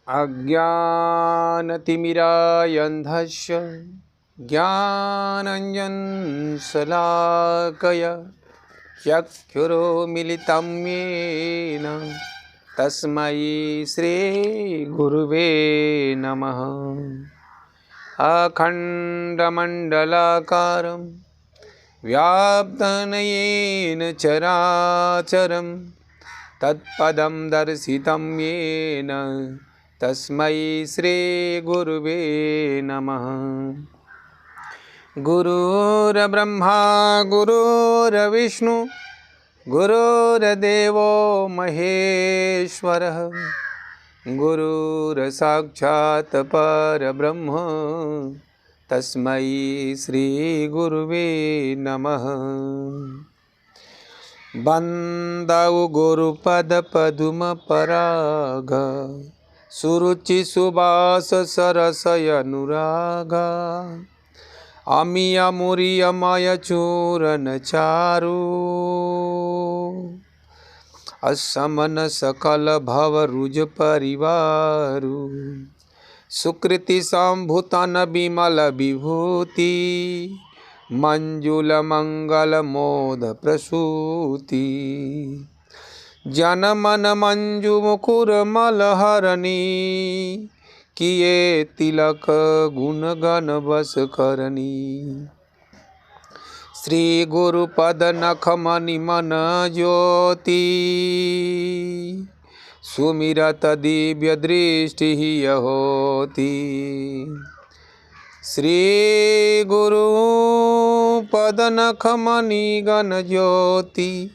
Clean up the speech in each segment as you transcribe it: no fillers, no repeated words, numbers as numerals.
अज्ञानतिमिरान्धस्य ज्ञानाञ्जनशलाकया चक्षुरुन्मीलितं येन तस्मै श्रीगुरुवे नमः। अखण्डमण्डलाकारं व्याप्तं येन चराचरं तत्पदं दर्शितं येन तस्मै श्रीगुरुवे नमः। गुरुर्ब्रह्मा गुरुर्विष्णु गुरुर्देवो महेश्वरः गुरुर्साक्षात् परब्रह्म तस्मै श्रीगुरुवे नमः। वन्दौ गुरुपदपद्मपराग सुरुचिसुवाससरसयनुरागा अमियमुरियमयचूर्णचारु असमनसकलभवरुजपरिवारु सुकृतिसम्भूतनविमलविभूति मञ्जुलमङ्गलमोदप्रसूति जनमनमञ्जुमुकुरमलहरणी किए तिलक गुणगण बस करनी। श्री गुरुपद नखमणि मन ज्योति सुमिरत दिव्य दृष्टि होती। श्री गुरुपद नखमणि गण ज्योति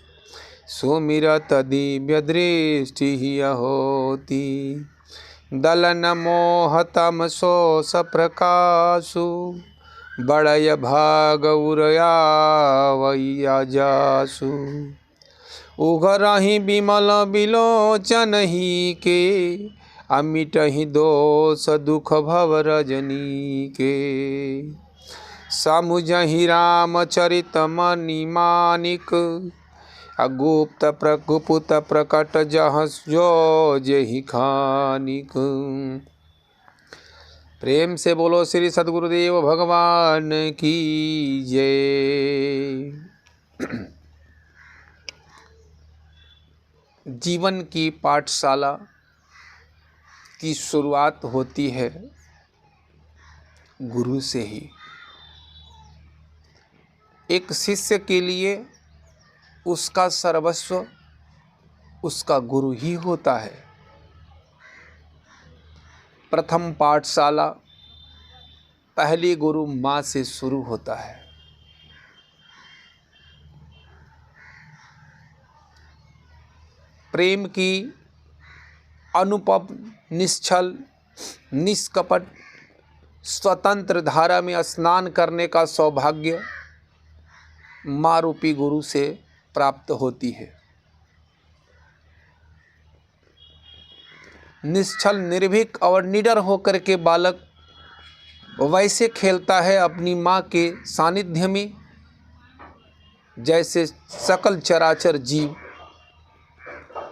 सुमिरत दिव्य दृष्टि होती। दलन मोहतम सोस प्रकाशु बड़य भाग उरया जासु उघरहि बिमल बिलोचन ही के अमिटहि दोष दुख भव रजनी के। समुझहि रामचरित मणि मानिक अगुप्त प्रगुप्त प्रकट जहस जो जेहि खानिक। प्रेम से बोलो श्री सद्गुरुदेव भगवान की जय। जीवन की पाठशाला की शुरुआत होती है गुरु से ही। एक शिष्य के लिए उसका सर्वस्व उसका गुरु ही होता है। प्रथम पाठशाला पहली गुरु माँ से शुरू होता है। प्रेम की अनुपम निश्चल निष्कपट स्वतंत्र धारा में स्नान करने का सौभाग्य माँ रूपी गुरु से प्राप्त होती है। निश्चल निर्भीक और निडर होकर के बालक वैसे खेलता है अपनी माँ के सानिध्य में जैसे सकल चराचर जीव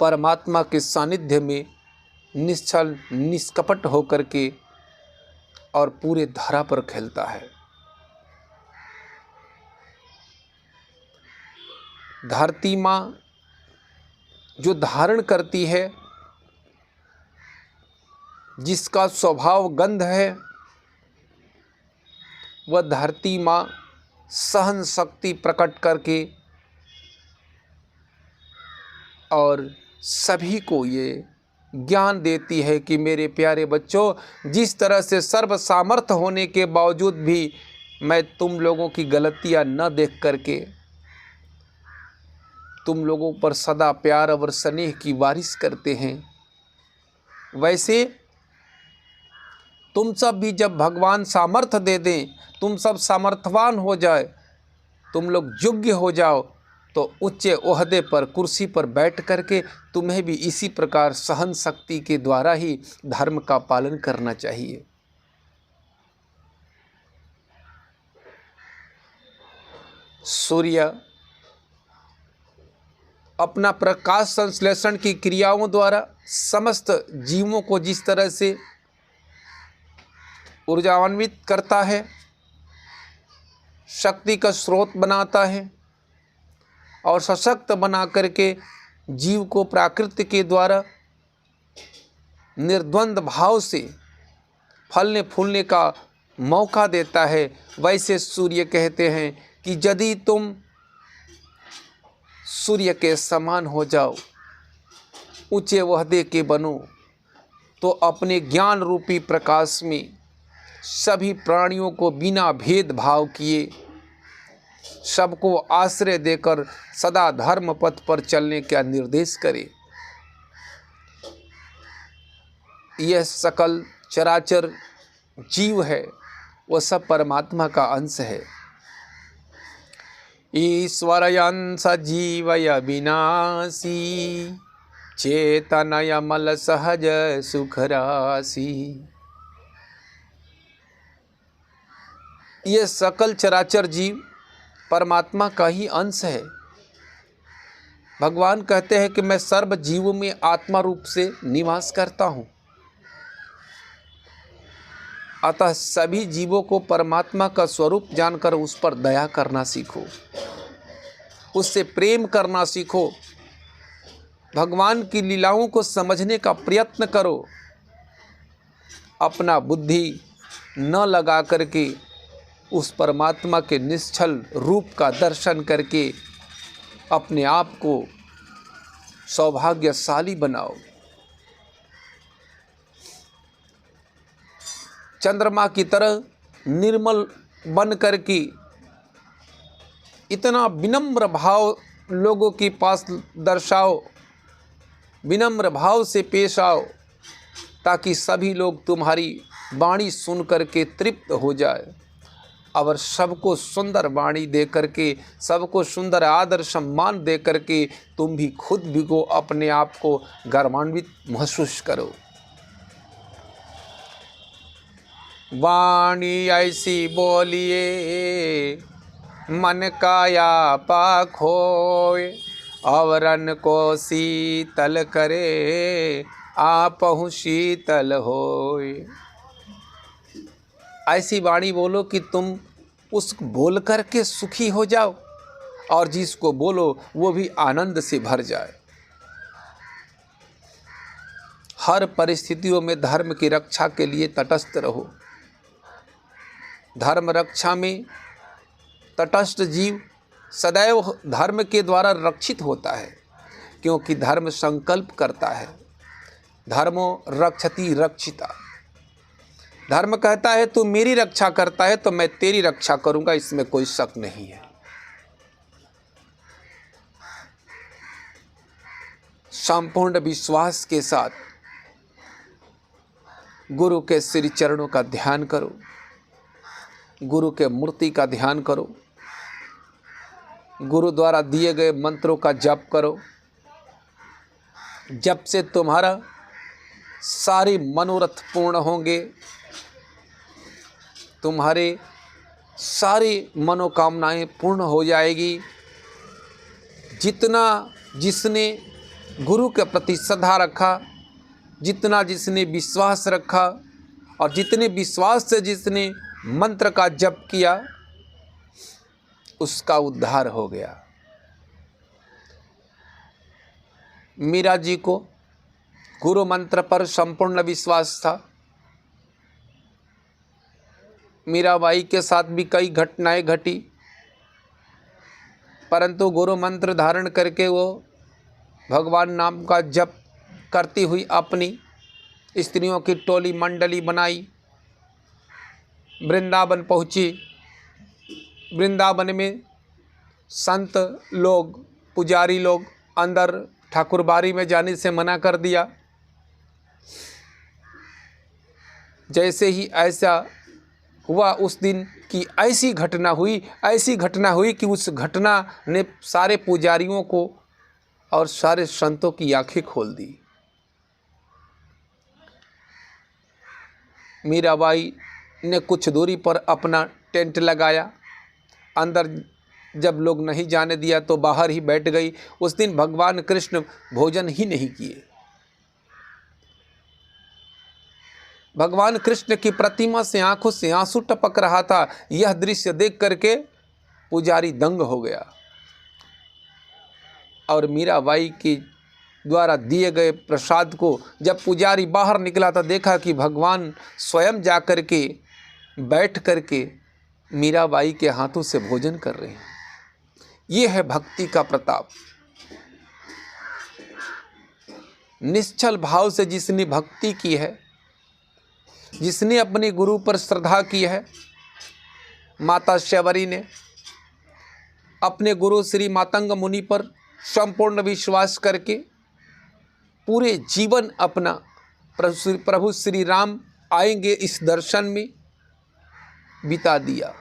परमात्मा के सानिध्य में निश्चल निष्कपट होकर के और पूरे धरा पर खेलता है। धरती माँ जो धारण करती है, जिसका स्वभाव गंध है, वह धरती माँ सहन शक्ति प्रकट करके और सभी को ये ज्ञान देती है कि मेरे प्यारे बच्चों, जिस तरह से सर्व सामर्थ्य होने के बावजूद भी मैं तुम लोगों की गलतियां न देख करके तुम लोगों पर सदा प्यार और स्नेह की बारिश करते हैं, वैसे तुम सब भी जब भगवान सामर्थ्य दे दें, तुम सब सामर्थ्यवान हो जाए, तुम लोग योग्य हो जाओ, तो उच्च ओहदे पर कुर्सी पर बैठ करके तुम्हें भी इसी प्रकार सहन शक्ति के द्वारा ही धर्म का पालन करना चाहिए। सूर्य अपना प्रकाश संश्लेषण की क्रियाओं द्वारा समस्त जीवों को जिस तरह से ऊर्जान्वित करता है, शक्ति का स्रोत बनाता है और सशक्त बना करके जीव को प्रकृति के द्वारा निर्द्वंद भाव से फलने फूलने का मौका देता है, वैसे सूर्य कहते हैं कि यदि तुम सूर्य के समान हो जाओ, ऊंचे वहदे के बनो, तो अपने ज्ञान रूपी प्रकाश में सभी प्राणियों को बिना भेदभाव किए सबको आश्रय देकर सदा धर्म पथ पर चलने का निर्देश करे। यह सकल चराचर जीव है, वह सब परमात्मा का अंश है। ईश्वरयंस जीवय विनाशी, चेतनय मल सहज सुख राशि। ये सकल चराचर जीव परमात्मा का ही अंश है। भगवान कहते हैं कि मैं सर्व जीवों में आत्मा रूप से निवास करता हूँ। अतः सभी जीवों को परमात्मा का स्वरूप जानकर उस पर दया करना सीखो, उससे प्रेम करना सीखो, भगवान की लीलाओं को समझने का प्रयत्न करो। अपना बुद्धि न लगा करके उस परमात्मा के निश्चल रूप का दर्शन करके अपने आप को सौभाग्यशाली बनाओ। चंद्रमा की तरह निर्मल बन करके इतना विनम्र भाव लोगों के पास दर्शाओ, विनम्र भाव से पेश आओ, ताकि सभी लोग तुम्हारी वाणी सुन करके तृप्त हो जाए और सबको सुंदर वाणी दे करके, सबको सुंदर आदर सम्मान दे करके तुम भी खुद भी को अपने आप को गर्वान्वित महसूस करो। वाणी ऐसी बोलिए मन काया पाक होए, अवरन को शीतल करे आपहु शीतल होए। ऐसी वाणी बोलो कि तुम उस बोल करके सुखी हो जाओ और जिसको बोलो वो भी आनंद से भर जाए। हर परिस्थितियों में धर्म की रक्षा के लिए तटस्थ रहो। धर्म रक्षा में तटस्थ जीव सदैव धर्म के द्वारा रक्षित होता है, क्योंकि धर्म संकल्प करता है। धर्मो रक्षति रक्षिता। धर्म कहता है तू मेरी रक्षा करता है तो मैं तेरी रक्षा करूंगा, इसमें कोई शक नहीं है। संपूर्ण विश्वास के साथ गुरु के श्री चरणों का ध्यान करो, गुरु के मूर्ति का ध्यान करो, गुरु द्वारा दिए गए मंत्रों का जप करो। जप से तुम्हारा सारे मनोरथ पूर्ण होंगे, तुम्हारे सारी मनोकामनाएं पूर्ण हो जाएगी। जितना जिसने गुरु के प्रति श्रद्धा रखा, जितना जिसने विश्वास रखा और जितने विश्वास से जिसने मंत्र का जप किया, उसका उद्धार हो गया। मीरा जी को गुरु मंत्र पर संपूर्ण विश्वास था। मीराबाई के साथ भी कई घटनाएं घटी, परंतु गुरु मंत्र धारण करके वो भगवान नाम का जप करती हुई अपनी स्त्रियों की टोली मंडली बनाई, वृंदावन पहुँची। वृंदावन में संत लोग, पुजारी लोग अंदर ठाकुरबाड़ी में जाने से मना कर दिया। जैसे ही ऐसा हुआ, उस दिन की ऐसी घटना हुई कि उस घटना ने सारे पुजारियों को और सारे संतों की आंखें खोल दी। मीराबाई ने कुछ दूरी पर अपना टेंट लगाया, अंदर जब लोग नहीं जाने दिया तो बाहर ही बैठ गई। उस दिन भगवान कृष्ण भोजन ही नहीं किए। भगवान कृष्ण की प्रतिमा से आंखों से आंसू टपक रहा था। यह दृश्य देख करके पुजारी दंग हो गया और मीराबाई के द्वारा दिए गए प्रसाद को जब पुजारी बाहर निकला तो देखा कि भगवान स्वयं जा कर के बैठ करके मीराबाई के हाथों से भोजन कर रहे हैं। ये है भक्ति का प्रताप। निश्चल भाव से जिसने भक्ति की है, जिसने अपने गुरु पर श्रद्धा की है, माता शबरी ने अपने गुरु श्री मातंग मुनि पर संपूर्ण विश्वास करके पूरे जीवन अपना प्रभु श्री राम आएंगे इस दर्शन में बिता दिया।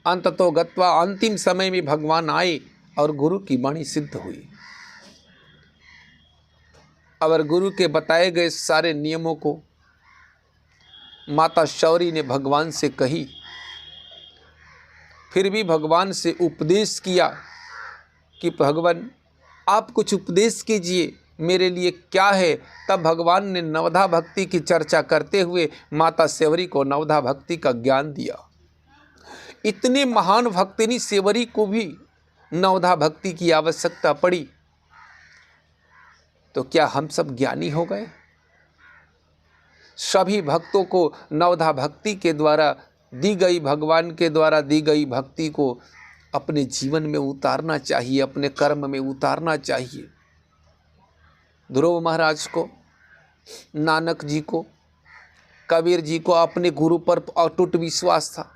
अंततो गत्वा अंतिम समय में भगवान आए और गुरु की वाणी सिद्ध हुई। और गुरु के बताए गए सारे नियमों को माता शौरी ने भगवान से कही। फिर भी भगवान से उपदेश किया कि भगवान आप कुछ उपदेश कीजिए, मेरे लिए क्या है। तब भगवान ने नवधा भक्ति की चर्चा करते हुए माता सेवरी को नवधा भक्ति का ज्ञान दिया। इतने महान भक्तिनी सेवरी को भी नवधा भक्ति की आवश्यकता पड़ी, तो क्या हम सब ज्ञानी हो गए? सभी भक्तों को नवधा भक्ति के द्वारा दी गई, भगवान के द्वारा दी गई भक्ति को अपने जीवन में उतारना चाहिए, अपने कर्म में उतारना चाहिए। ध्रुव महाराज को, नानक जी को, कबीर जी को अपने गुरु पर अटूट विश्वास था।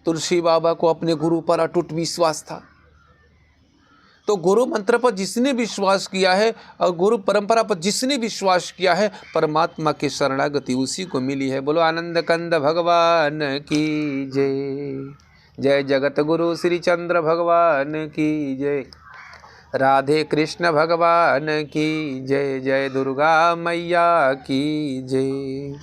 तुलसी बाबा को अपने गुरु पर अटूट विश्वास था। तो गुरु मंत्र पर जिसने विश्वास किया है और गुरु परंपरा पर जिसने विश्वास किया है, परमात्मा की शरणागति उसी को मिली है। बोलो आनंद कंद भगवान की जय। जय जगत गुरु श्री चंद्र भगवान की जय। राधे कृष्ण भगवान की जय। जय दुर्गा मैया की जय।